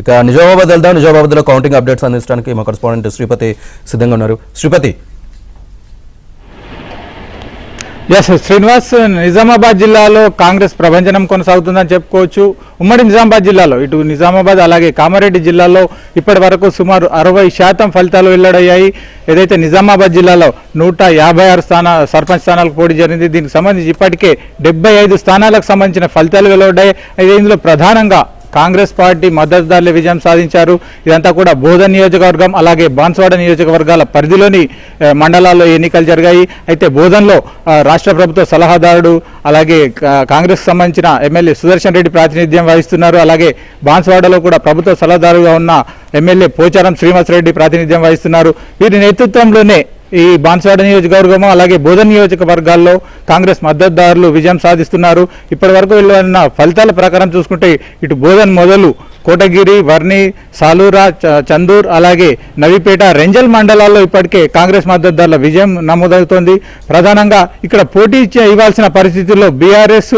ఇక నిజామాబాద్ వెళ్దాం. నిజామాబాద్లో కౌంటింగ్ అప్డేట్స్ అందించడానికి మా కరెస్పాండెంట్ శ్రీపతి సిద్ధంగా ఉన్నారు. శ్రీపతి. ఎస్ శ్రీనివాస్, నిజామాబాద్ జిల్లాలో కాంగ్రెస్ ప్రభంజనం కొనసాగుతుందని చెప్పుకోవచ్చు. ఉమ్మడి నిజామాబాద్ జిల్లాలో ఇటు నిజామాబాద్ అలాగే కామారెడ్డి జిల్లాలో ఇప్పటి వరకు సుమారు 60% ఫలితాలు వెల్లడయ్యాయి. ఏదైతే నిజామాబాద్ జిల్లాలో 156 సర్పంచ్ స్థానాలకు పోటీ జరిగింది. దీనికి సంబంధించి ఇప్పటికే 75 స్థానాలకు సంబంధించిన ఫలితాలు వెలువడ్డాయి. అయితే ఇందులో ప్రధానంగా కాంగ్రెస్ పార్టీ మద్దతుదారులు విజయం సాధించారు. ఇదంతా కూడా బోధన్ నియోజకవర్గం అలాగే బాన్స్వాడ నియోజకవర్గాల పరిధిలోని మండలాల్లో ఎన్నికలు జరిగాయి. అయితే బోధన్లో రాష్ట్ర ప్రభుత్వ సలహాదారుడు అలాగే కాంగ్రెస్ సంబంధించిన ఎమ్మెల్యే సుదర్శన్ రెడ్డి ప్రాతినిధ్యం వహిస్తున్నారు. అలాగే బాన్స్వాడలో కూడా ప్రభుత్వ సలహాదారుగా ఉన్న ఎమ్మెల్యే పోచారం శ్రీనివాసరెడ్డి ప్రాతినిధ్యం వహిస్తున్నారు. వీరి నేతృత్వంలోనే ఈ బాన్స్వాడ నియోజకవర్గము అలాగే బోధన్ నియోజకవర్గాల్లో కాంగ్రెస్ మద్దతుదారులు విజయం సాధిస్తున్నారు. ఇప్పటి వరకు వెళ్ళిన ఫలితాల ప్రకారం చూసుకుంటే ఇటు బోధన్ మొదలు కోటగిరి, వర్ణి, సాలూరా, చందూర్ అలాగే నవీపేట, రెంజల్ మండలాల్లో ఇప్పటికే కాంగ్రెస్ మద్దతుదారుల విజయం నమోదవుతోంది. ప్రధానంగా ఇక్కడ పోటీ ఇవ్వాల్సిన పరిస్థితుల్లో బీఆర్ఎస్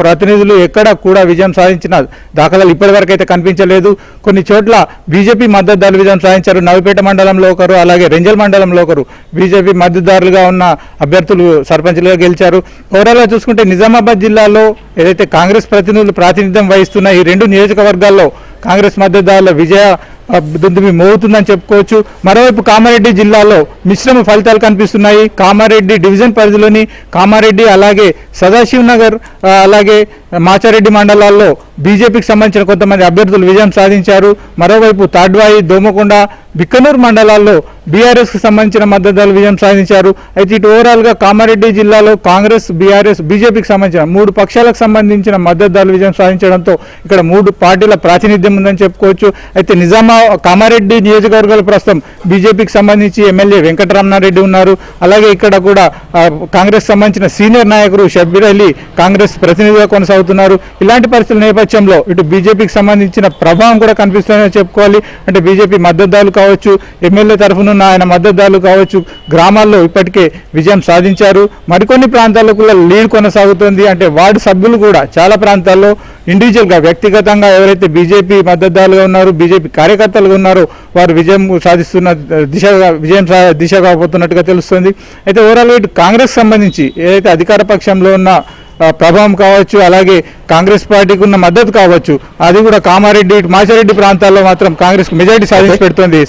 ప్రతినిధులు ఎక్కడ కూడా విజయం సాధించిన దాఖలాలు ఇప్పటివరకు అయితే కనిపించలేదు. కొన్ని చోట్ల బీజేపీ మద్దతుదారులు విజయం సాధించారు. నవీపేట మండలంలో ఒకరు అలాగే రెంజల్ మండలంలో ఒకరు బీజేపీ మద్దతుదారులుగా ఉన్న అభ్యర్థులు సర్పంచ్లుగా గెలిచారు. ఓవరాల్గా చూసుకుంటే నిజామాబాద్ జిల్లాలో ఏదైతే కాంగ్రెస్ ప్రతినిధులు ప్రాతినిధ్యం వహిస్తున్న ఈ 2 నియోజకవర్గాల్లో కాంగ్రెస్ మద్దతుదారుల విజయ దుందుమి మోగుతుందని చెప్పుకోవచ్చు. మరోవైపు కామారెడ్డి జిల్లాలో మిశ్రమ ఫలితాలు కనిపిస్తున్నాయి. కామారెడ్డి డివిజన్ పరిధిలోని కామారెడ్డి అలాగే సదాశివ్ నగర్ అలాగే మాచారెడ్డి మండలాల్లో బీజేపీకి సంబంధించిన కొంతమంది అభ్యర్థులు విజయం సాధించారు. మరోవైపు తాడ్వాయి, దోమకొండ, బిక్కనూరు మండలాల్లో బీఆర్ఎస్కి సంబంధించిన మద్దతుదారులు విజయం సాధించారు. అయితే ఇటు ఓవరాల్గా కామారెడ్డి జిల్లాలో కాంగ్రెస్, బీఆర్ఎస్, బీజేపీకి సంబంధించిన 3 పక్షాలకు సంబంధించిన మద్దతుదారులు విజయం సాధించడంతో ఇక్కడ 3 పార్టీల ప్రాతినిధ్యం ఉందని చెప్పుకోవచ్చు. అయితే కామారెడ్డి నియోజకవర్గాలు ప్రస్తుతం బీజేపీకి సంబంధించి ఎమ్మెల్యే వెంకటరమణారెడ్డి ఉన్నారు. అలాగే ఇక్కడ కూడా కాంగ్రెస్ సంబంధించిన సీనియర్ నాయకుడు షబ్బీర్ అలీ కాంగ్రెస్ ప్రతినిధిగా కొనసాగుతున్నారు. ఇలాంటి పరిస్థితుల నేపథ్యంలో ఇటు బీజేపీకి సంబంధించిన ప్రభావం కూడా కనిపిస్తుందని చెప్పుకోవాలి. అంటే బీజేపీ మద్దతుదారులు కావచ్చు, ఎమ్మెల్యే తరఫున ఆయన మద్దతుదారులు కావచ్చు, గ్రామాల్లో ఇప్పటికే విజయం సాధించారు. మరికొన్ని ప్రాంతాల్లో కూడా లీడ్ కొనసాగుతుంది. అంటే వార్డు సభ్యులు కూడా చాలా ప్రాంతాల్లో ఇండివిజువల్గా వ్యక్తిగతంగా ఎవరైతే బీజేపీ మద్దతుదారులుగా ఉన్నారో, బీజేపీ కార్యకర్తలుగా ఉన్నారో వారు విజయం సాధిస్తున్న దిశగా పోతున్నట్టుగా తెలుస్తుంది. అయితే ఓవరాల్ ఇటు కాంగ్రెస్ సంబంధించి ఏదైతే అధికార పక్షంలో ఉన్న ప్రభావం కావచ్చు అలాగే కాంగ్రెస్ పార్టీకి ఉన్న మద్దతు కావచ్చు, అది కూడా కామారెడ్డి, మాచారెడ్డి ప్రాంతాల్లో మాత్రం కాంగ్రెస్ మెజారిటీ సాధించి పెడుతోంది.